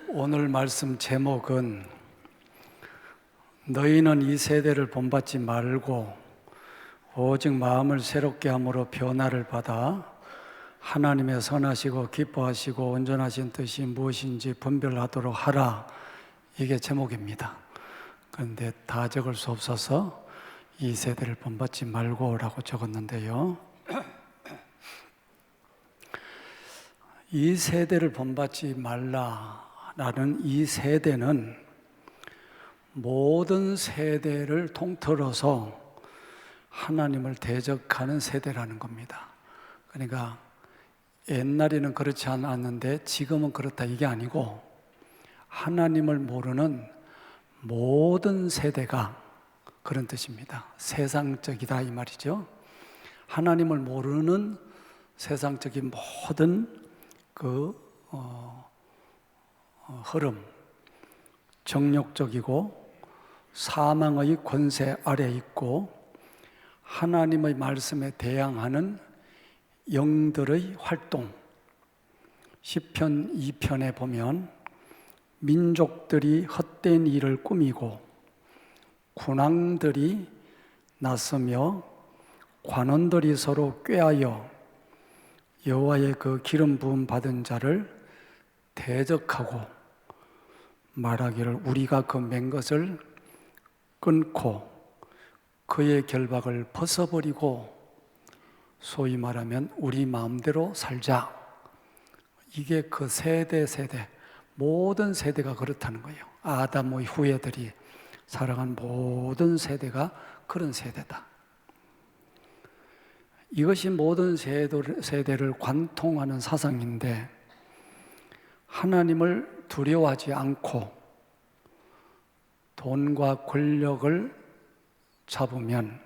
오늘 말씀 제목은 너희는 이 세대를 본받지 말고 오직 마음을 새롭게 함으로 변화를 받아 하나님의 선하시고 기뻐하시고 온전하신 뜻이 무엇인지 분별하도록 하라. 이게 제목입니다. 그런데 다 적을 수 없어서 이 세대를 본받지 말고 라고 적었는데요, 이 세대를 본받지 말라라는 이 세대는 모든 세대를 통틀어서 하나님을 대적하는 세대라는 겁니다. 그러니까 옛날에는 그렇지 않았는데 지금은 그렇다 이게 아니고, 하나님을 모르는 모든 세대가 그런 뜻입니다. 세상적이다 이 말이죠. 하나님을 모르는 세상적인 모든 흐름, 정욕적이고 사망의 권세 아래 있고 하나님의 말씀에 대항하는 영들의 활동, 시편 2편에 보면 민족들이 헛된 일을 꾸미고 군왕들이 나서며 관원들이 서로 꾀하여 여호와의 그 기름 부음 받은 자를 대적하고 말하기를 우리가 그 맨 것을 끊고 그의 결박을 벗어버리고 소위 말하면 우리 마음대로 살자. 이게 그 세대 모든 세대가 그렇다는 거예요. 아담의 후예들이 살아간 모든 세대가 그런 세대다. 이것이 모든 세대를 관통하는 사상인데, 하나님을 두려워하지 않고 돈과 권력을 잡으면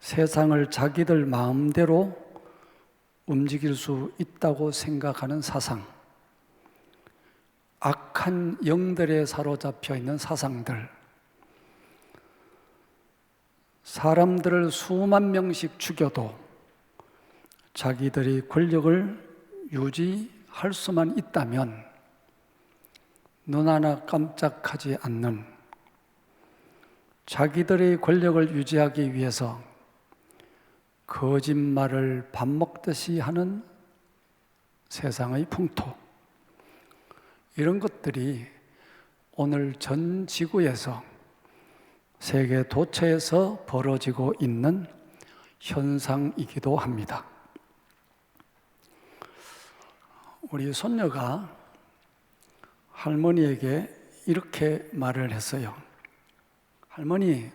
세상을 자기들 마음대로 움직일 수 있다고 생각하는 사상, 악한 영들에 사로잡혀 있는 사상들, 사람들을 수만 명씩 죽여도 자기들이 권력을 유지할 수만 있다면 눈 하나 깜짝하지 않는, 자기들의 권력을 유지하기 위해서 거짓말을 밥 먹듯이 하는 세상의 풍토, 이런 것들이 오늘 전 지구에서 세계 도처에서 벌어지고 있는 현상이기도 합니다. 우리 손녀가 할머니에게 이렇게 말을 했어요. 할머니,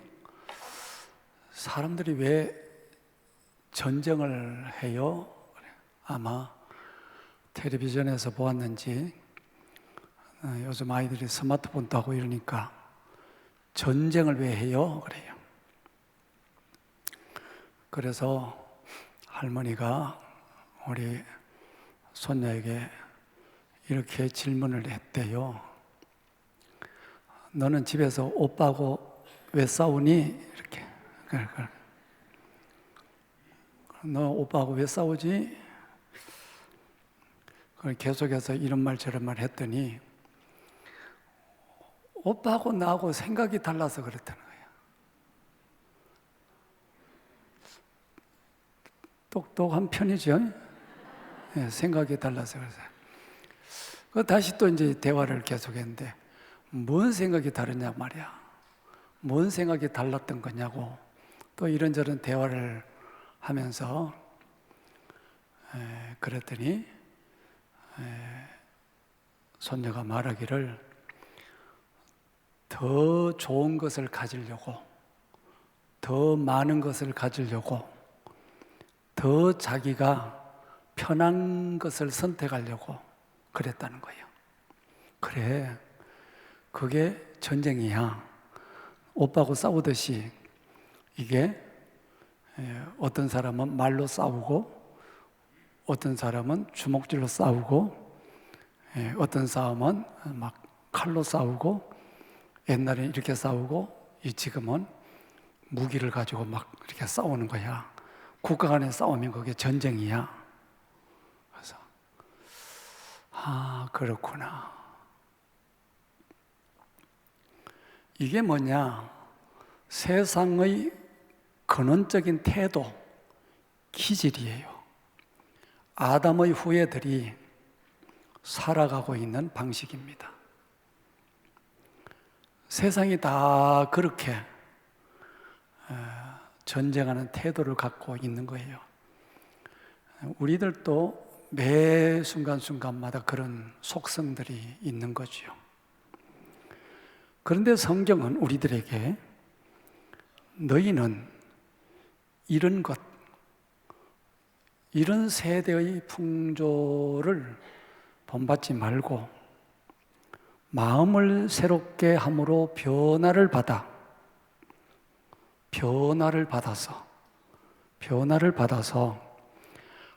사람들이 왜 전쟁을 해요? 아마 텔레비전에서 보았는지 요즘 아이들이 스마트폰도 하고 이러니까 전쟁을 왜 해요? 그래요. 그래서 할머니가 우리 손녀에게 이렇게 질문을 했대요. 너는 집에서 오빠하고 왜 싸우니? 이렇게. 너 오빠하고 왜 싸우지? 계속해서 이런 말 저런 말 했더니 오빠하고 나하고 생각이 달라서 그랬다는 거예요. 똑똑한 편이죠. 네, 생각이 달라서 그래서. 다시 또 이제 대화를 계속했는데 뭔 생각이 다르냐 말이야. 뭔 생각이 달랐던 거냐고 또 이런저런 대화를 하면서 그랬더니 손녀가 말하기를 더 좋은 것을 가지려고, 더 많은 것을 가지려고, 더 자기가 편한 것을 선택하려고 그랬다는 거예요. 그래, 그게 전쟁이야. 오빠하고 싸우듯이 이게 어떤 사람은 말로 싸우고 어떤 사람은 주먹질로 싸우고 어떤 싸움은 막 칼로 싸우고, 옛날에 이렇게 싸우고 지금은 무기를 가지고 막 이렇게 싸우는 거야. 국가 간의 싸움이 그게 전쟁이야. 그래서 그렇구나. 이게 뭐냐? 세상의 근원적인 태도, 기질이에요. 아담의 후예들이 살아가고 있는 방식입니다. 세상이 다 그렇게 전쟁하는 태도를 갖고 있는 거예요. 우리들도 매 순간순간마다 그런 속성들이 있는 거죠. 그런데 성경은 우리들에게 너희는 이런 것, 이런 세대의 풍조를 본받지 말고 마음을 새롭게 함으로 변화를 받아서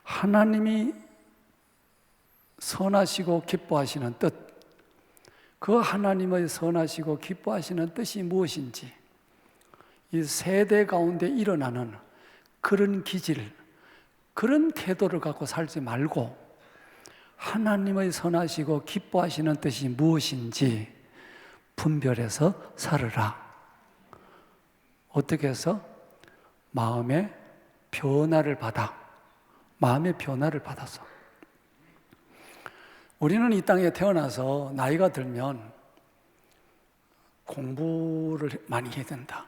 하나님이 선하시고 기뻐하시는 뜻, 그 하나님의 선하시고 기뻐하시는 뜻이 무엇인지, 이 세대 가운데 일어나는 그런 기질, 그런 태도를 갖고 살지 말고 하나님의 선하시고 기뻐하시는 뜻이 무엇인지 분별해서 살으라. 어떻게 해서? 마음의 변화를 받아서. 우리는 이 땅에 태어나서 나이가 들면 공부를 많이 해야 된다.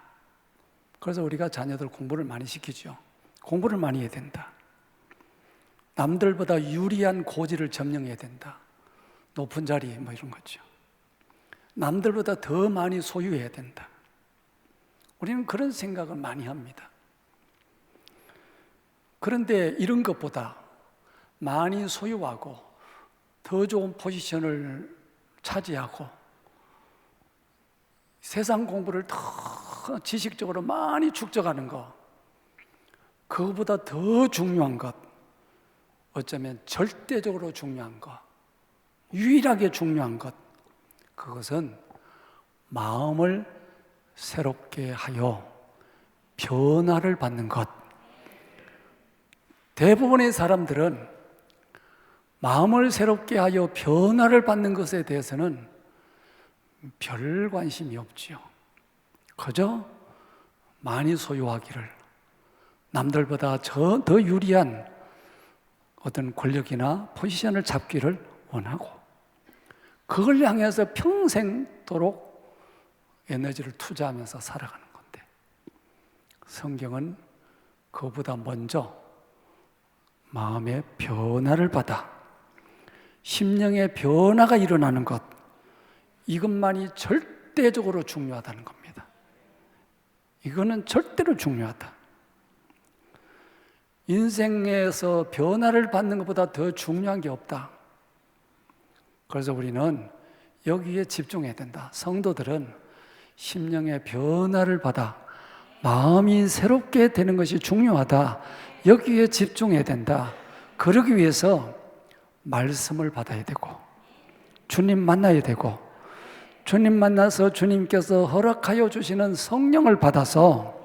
그래서 우리가 자녀들 공부를 많이 시키죠. 공부를 많이 해야 된다. 남들보다 유리한 고지를 점령해야 된다. 높은 자리 이런 거죠. 남들보다 더 많이 소유해야 된다. 우리는 그런 생각을 많이 합니다. 그런데 이런 것보다 많이 소유하고 더 좋은 포지션을 차지하고 세상 공부를 더 지식적으로 많이 축적하는 것, 그거보다 더 중요한 것, 어쩌면 절대적으로 중요한 것, 유일하게 중요한 것, 그것은 마음을 새롭게 하여 변화를 받는 것. 대부분의 사람들은 마음을 새롭게 하여 변화를 받는 것에 대해서는 별 관심이 없지요. 그저 많이 소유하기를, 남들보다 더 유리한 어떤 권력이나 포지션을 잡기를 원하고, 그걸 향해서 평생도록 에너지를 투자하면서 살아가는 건데, 성경은 그보다 먼저 마음의 변화를 받아 심령의 변화가 일어나는 것, 이것만이 절대적으로 중요하다는 겁니다. 이거는 절대로 중요하다. 인생에서 변화를 받는 것보다 더 중요한 게 없다. 그래서 우리는 여기에 집중해야 된다. 성도들은 심령의 변화를 받아 마음이 새롭게 되는 것이 중요하다. 여기에 집중해야 된다. 그러기 위해서 말씀을 받아야 되고, 주님 만나야 되고, 주님 만나서 주님께서 허락하여 주시는 성령을 받아서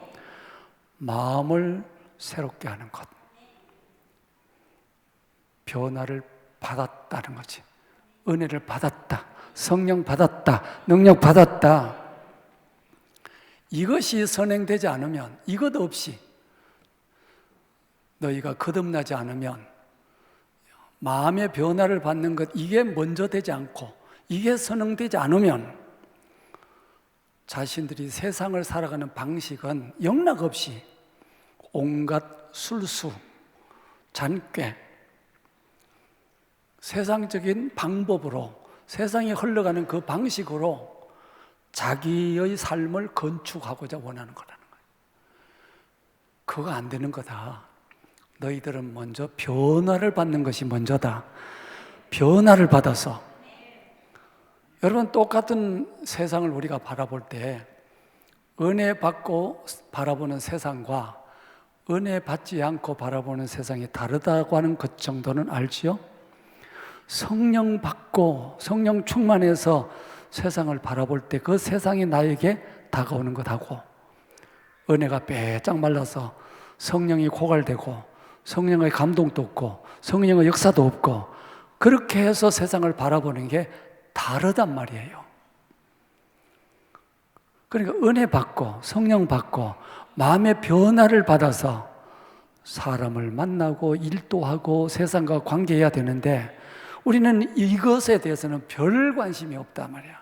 마음을 새롭게 하는 것, 변화를 받았다는 거지. 은혜를 받았다, 성령 받았다, 능력 받았다. 이것이 선행되지 않으면, 이것 없이 너희가 거듭나지 않으면, 마음의 변화를 받는 것, 이게 먼저 되지 않고 이게 선행되지 않으면 자신들이 세상을 살아가는 방식은 영락없이 온갖 술수, 잔꾀, 세상적인 방법으로, 세상이 흘러가는 그 방식으로 자기의 삶을 건축하고자 원하는 거라는 거예요. 그거 안 되는 거다. 너희들은 먼저 변화를 받는 것이 먼저다. 변화를 받아서. 여러분, 똑같은 세상을 우리가 바라볼 때 은혜 받고 바라보는 세상과 은혜 받지 않고 바라보는 세상이 다르다고 하는 것 정도는 알지요? 성령 받고 성령 충만해서 세상을 바라볼 때 그 세상이 나에게 다가오는 것하고, 은혜가 빼짝 말라서 성령이 고갈되고 성령의 감동도 없고 성령의 역사도 없고 그렇게 해서 세상을 바라보는 게 다르단 말이에요. 그러니까 은혜 받고 성령 받고 마음의 변화를 받아서 사람을 만나고 일도 하고 세상과 관계해야 되는데 우리는 이것에 대해서는 별 관심이 없단 말이야.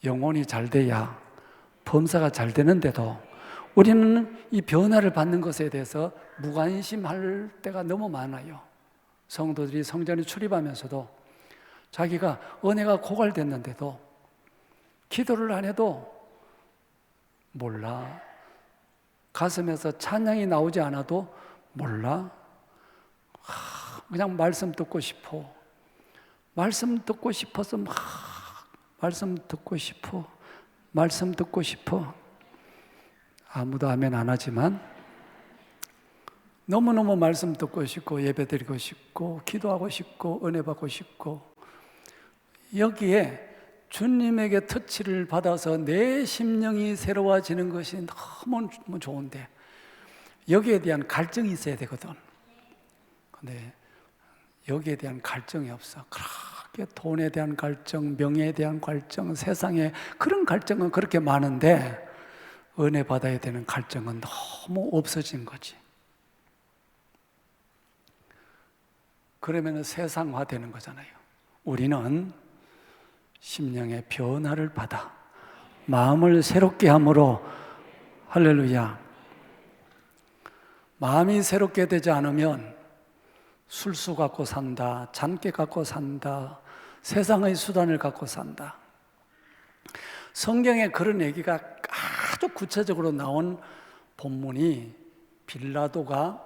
영혼이 잘 돼야 범사가 잘 되는데도 우리는 이 변화를 받는 것에 대해서 무관심할 때가 너무 많아요. 성도들이 성전에 출입하면서도 자기가 은혜가 고갈됐는데도 기도를 안 해도 몰라. 가슴에서 찬양이 나오지 않아도 몰라. 그냥 말씀 듣고 싶어. 말씀 듣고 싶어서 막 말씀 듣고 싶어. 말씀 듣고 싶어. 아무도 아멘 안 하지만 너무너무 말씀 듣고 싶고 예배드리고 싶고 기도하고 싶고 은혜 받고 싶고 여기에 주님에게 터치를 받아서 내 심령이 새로워지는 것이 너무 좋은데 여기에 대한 갈증이 있어야 되거든. 근데 여기에 대한 갈증이 없어. 그렇게 돈에 대한 갈증, 명예에 대한 갈증, 세상에 그런 갈증은 그렇게 많은데 은혜 받아야 되는 갈증은 너무 없어진 거지. 그러면 세상화되는 거잖아요. 우리는 심령의 변화를 받아 마음을 새롭게 함으로 할렐루야. 마음이 새롭게 되지 않으면 술수 갖고 산다, 잔깨 갖고 산다, 세상의 수단을 갖고 산다. 성경에 그런 얘기가 아주 구체적으로 나온 본문이 빌라도가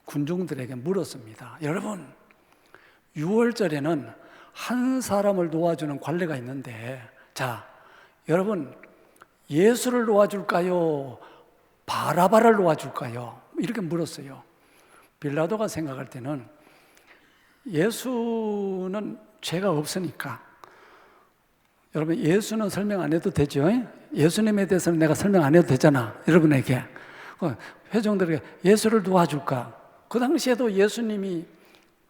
군중들에게 물었습니다. 여러분, 6월절에는 한 사람을 놓아주는 관례가 있는데, 자, 여러분, 예수를 놓아줄까요? 바라바를 놓아줄까요? 이렇게 물었어요. 빌라도가 생각할 때는 예수는 죄가 없으니까, 여러분, 예수는 설명 안 해도 되죠? 예수님에 대해서는 내가 설명 안 해도 되잖아, 여러분에게. 회중들에게 예수를 도와줄까? 그 당시에도 예수님이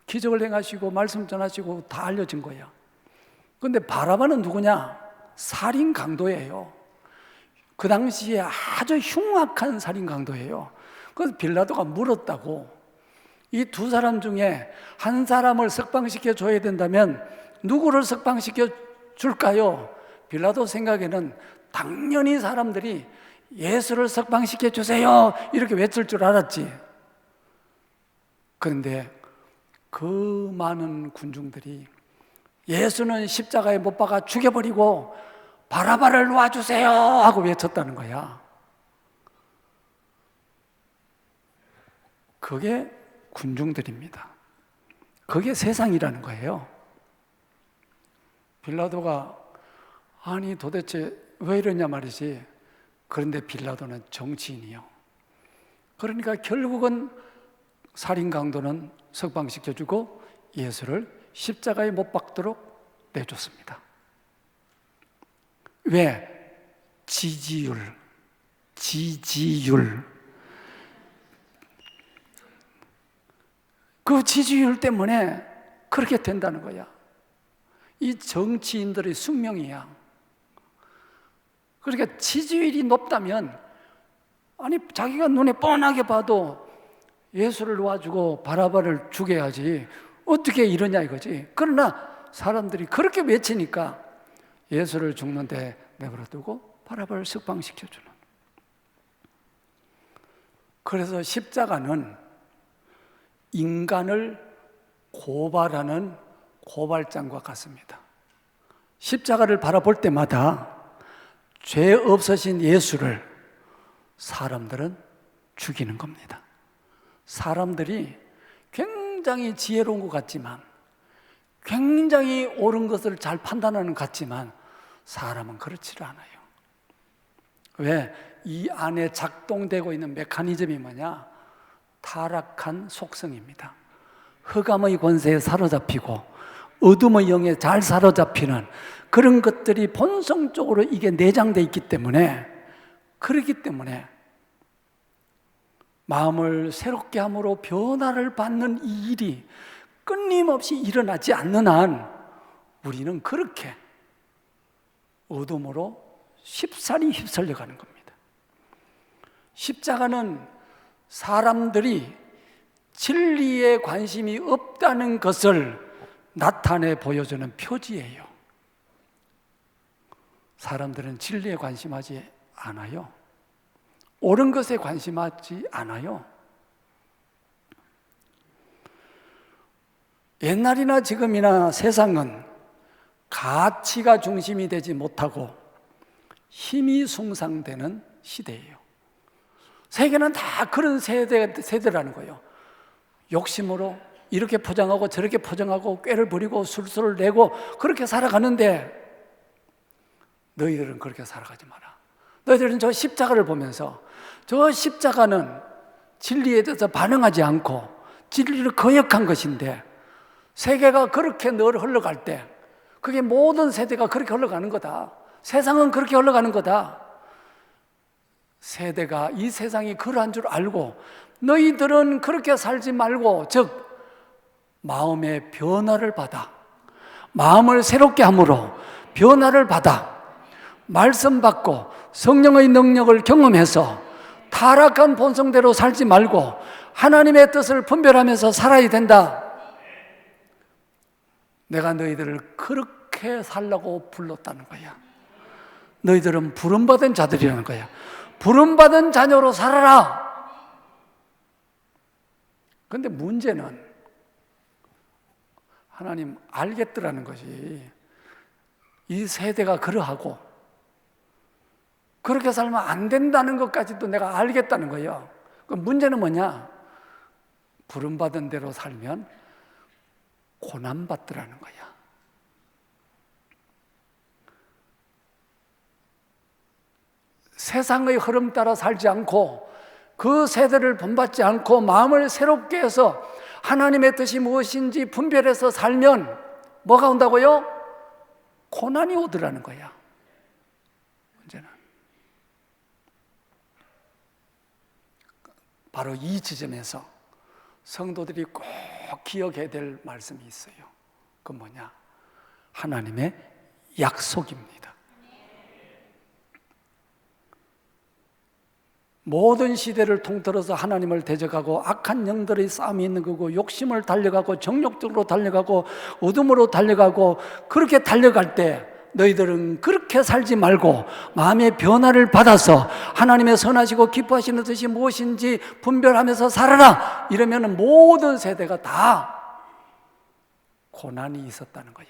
기적을 행하시고 말씀 전하시고 다 알려진 거예요. 그런데 바라바는 누구냐? 살인 강도예요. 그 당시에 아주 흉악한 살인 강도예요. 그래서 빌라도가 물었다고. 이 두 사람 중에 한 사람을 석방시켜 줘야 된다면 누구를 석방시켜 줄까요? 빌라도 생각에는 당연히 사람들이 예수를 석방시켜 주세요 이렇게 외칠 줄 알았지. 그런데 그 많은 군중들이 예수는 십자가에 못 박아 죽여버리고 바라바를 놓아주세요 하고 외쳤다는 거야. 그게 군중들입니다. 그게 세상이라는 거예요. 빌라도가 아니 도대체 왜 이러냐 말이지. 그런데 빌라도는 정치인이요. 그러니까 결국은 살인 강도는 석방시켜주고 예수를 십자가에 못 박도록 내줬습니다. 왜? 지지율. 그 지지율 때문에 그렇게 된다는 거야. 이 정치인들의 숙명이야. 그러니까 지지율이 높다면 아니 자기가 눈에 뻔하게 봐도 예수를 놓아주고 바라바를 죽여야지 어떻게 이러냐 이거지. 그러나 사람들이 그렇게 외치니까 예수를 죽는데 내버려두고 바라바를 석방시켜주는. 그래서 십자가는 인간을 고발하는 고발장과 같습니다. 십자가를 바라볼 때마다 죄 없으신 예수를 사람들은 죽이는 겁니다. 사람들이 굉장히 지혜로운 것 같지만, 굉장히 옳은 것을 잘 판단하는 것 같지만 사람은 그렇지 않아요. 왜? 이 안에 작동되고 있는 메커니즘이 뭐냐? 타락한 속성입니다. 흑암의 권세에 사로잡히고 어둠의 영에 잘 사로잡히는 그런 것들이 본성적으로 이게 내장되어 있기 때문에, 그렇기 때문에 마음을 새롭게 함으로 변화를 받는 이 일이 끊임없이 일어나지 않는 한 우리는 그렇게 어둠으로 쉽사리 휩쓸려가는 겁니다. 십자가는 사람들이 진리에 관심이 없다는 것을 나타내 보여주는 표지예요. 사람들은 진리에 관심하지 않아요. 옳은 것에 관심하지 않아요. 옛날이나 지금이나 세상은 가치가 중심이 되지 못하고 힘이 숭상되는 시대예요. 세계는 다 그런 세대라는 거예요. 욕심으로 이렇게 포장하고 저렇게 포장하고 꾀를 부리고 술수를 내고 그렇게 살아가는데 너희들은 그렇게 살아가지 마라. 너희들은 저 십자가를 보면서 저 십자가는 진리에 대해서 반응하지 않고 진리를 거역한 것인데 세계가 그렇게 늘 흘러갈 때 그게 모든 세대가 그렇게 흘러가는 거다. 세상은 그렇게 흘러가는 거다. 세대가 이 세상이 그러한 줄 알고 너희들은 그렇게 살지 말고 즉 마음의 변화를 받아 마음을 새롭게 함으로 변화를 받아 말씀 받고 성령의 능력을 경험해서 타락한 본성대로 살지 말고 하나님의 뜻을 분별하면서 살아야 된다. 내가 너희들을 그렇게 살라고 불렀다는 거야. 너희들은 부름받은 자들이라는 거야. 부름받은 자녀로 살아라. 그런데 문제는 하나님 알겠더라는 것이 이 세대가 그러하고 그렇게 살면 안 된다는 것까지도 내가 알겠다는 거예요. 그 문제는 뭐냐? 부름받은 대로 살면 고난받더라는 거야. 세상의 흐름 따라 살지 않고 그 세대를 본받지 않고 마음을 새롭게 해서 하나님의 뜻이 무엇인지 분별해서 살면 뭐가 온다고요? 고난이 오더라는 거야. 문제는 바로 이 지점에서 성도들이 꼭 기억해야 될 말씀이 있어요. 그건 뭐냐? 하나님의 약속입니다. 모든 시대를 통틀어서 하나님을 대적하고 악한 영들의 싸움이 있는 거고 욕심을 달려가고 정욕적으로 달려가고 어둠으로 달려가고 그렇게 달려갈 때 너희들은 그렇게 살지 말고 마음의 변화를 받아서 하나님의 선하시고 기뻐하시는 뜻이 무엇인지 분별하면서 살아라. 이러면 모든 세대가 다 고난이 있었다는 거야.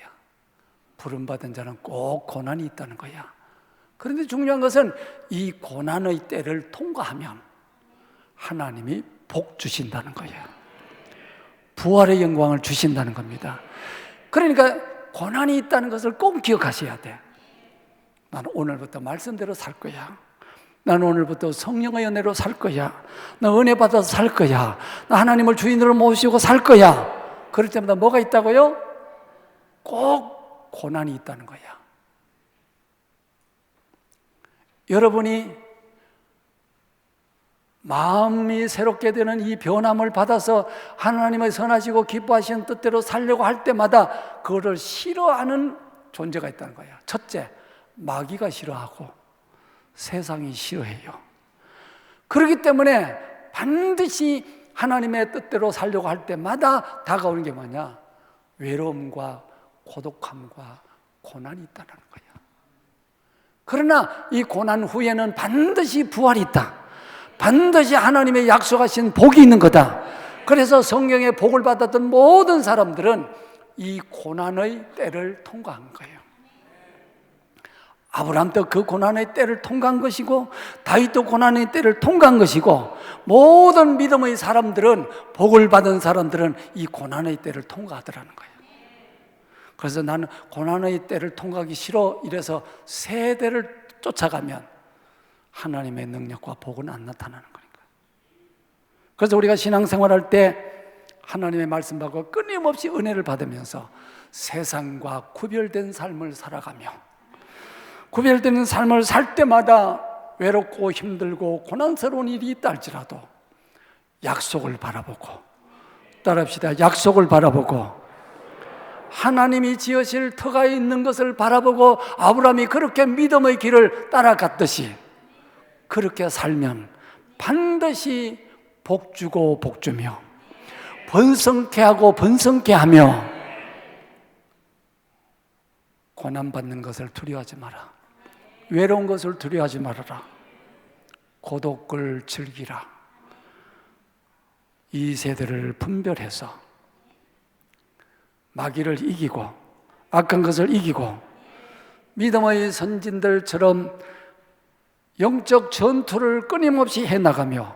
부름받은 자는 꼭 고난이 있다는 거야. 그런데 중요한 것은 이 고난의 때를 통과하면 하나님이 복 주신다는 거예요. 부활의 영광을 주신다는 겁니다. 그러니까 고난이 있다는 것을 꼭 기억하셔야 돼. 나는 오늘부터 말씀대로 살 거야. 나는 오늘부터 성령의 은혜로 살 거야. 나 은혜 받아서 살 거야. 나 하나님을 주인으로 모시고 살 거야. 그럴 때마다 뭐가 있다고요? 꼭 고난이 있다는 거야. 여러분이 마음이 새롭게 되는 이 변함을 받아서 하나님의 선하시고 기뻐하시는 뜻대로 살려고 할 때마다 그거를 싫어하는 존재가 있다는 거예요. 첫째, 마귀가 싫어하고 세상이 싫어해요. 그렇기 때문에 반드시 하나님의 뜻대로 살려고 할 때마다 다가오는 게 뭐냐? 외로움과 고독함과 고난이 있다는 거예요. 그러나 이 고난 후에는 반드시 부활이 있다. 반드시 하나님의 약속하신 복이 있는 거다. 그래서 성경의 복을 받았던 모든 사람들은 이 고난의 때를 통과한 거예요. 아브라함도 그 고난의 때를 통과한 것이고 다윗도 고난의 때를 통과한 것이고 모든 믿음의 사람들은 복을 받은 사람들은 이 고난의 때를 통과하더라는 거예요. 그래서 나는 고난의 때를 통과하기 싫어 이래서 세대를 쫓아가면 하나님의 능력과 복은 안 나타나는 거니까. 그래서 우리가 신앙생활할 때 하나님의 말씀 받고 끊임없이 은혜를 받으면서 세상과 구별된 삶을 살아가며 구별되는 삶을 살 때마다 외롭고 힘들고 고난스러운 일이 있다 할지라도 약속을 바라보고 따라합시다. 약속을 바라보고 하나님이 지으실 터가 있는 것을 바라보고 아브라함이 그렇게 믿음의 길을 따라갔듯이 그렇게 살면 반드시 복주고 복주며 번성케 하고 번성케 하며 고난받는 것을 두려워하지 마라. 외로운 것을 두려워하지 말아라. 고독을 즐기라. 이 세대를 분별해서 마귀를 이기고 악한 것을 이기고 믿음의 선진들처럼 영적 전투를 끊임없이 해나가며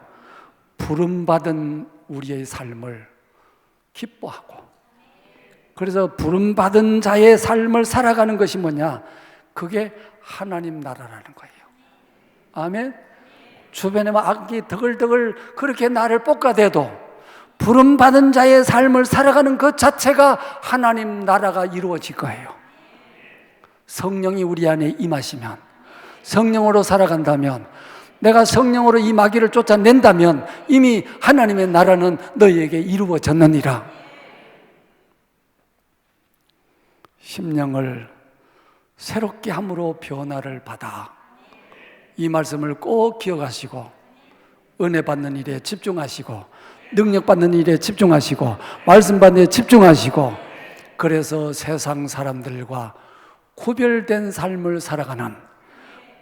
부름받은 우리의 삶을 기뻐하고, 그래서 부름받은 자의 삶을 살아가는 것이 뭐냐? 그게 하나님 나라라는 거예요. 아멘. 주변에 막 악이 덕을덕을 그렇게 나를 볶아대도 부름받은 자의 삶을 살아가는 것 자체가 하나님 나라가 이루어질 거예요. 성령이 우리 안에 임하시면, 성령으로 살아간다면, 내가 성령으로 이 마귀를 쫓아낸다면 이미 하나님의 나라는 너희에게 이루어졌느니라. 심령을 새롭게 함으로 변화를 받아. 이 말씀을 꼭 기억하시고 은혜 받는 일에 집중하시고 능력 받는 일에 집중하시고 말씀 받는 일에 집중하시고, 그래서 세상 사람들과 구별된 삶을 살아가는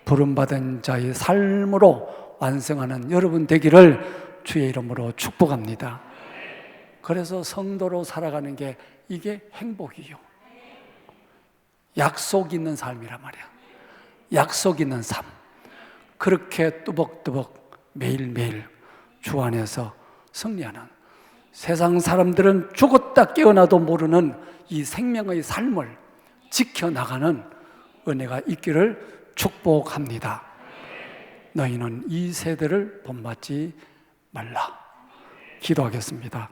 부름받은 자의 삶으로 완성하는 여러분 되기를 주의 이름으로 축복합니다. 그래서 성도로 살아가는 게 이게 행복이요, 약속 있는 삶이란 말이야. 약속 있는 삶. 그렇게 뚜벅뚜벅 매일매일 주 안에서 승리하는, 세상 사람들은 죽었다 깨어나도 모르는 이 생명의 삶을 지켜나가는 은혜가 있기를 축복합니다. 너희는 이 세대를 본받지 말라. 기도하겠습니다.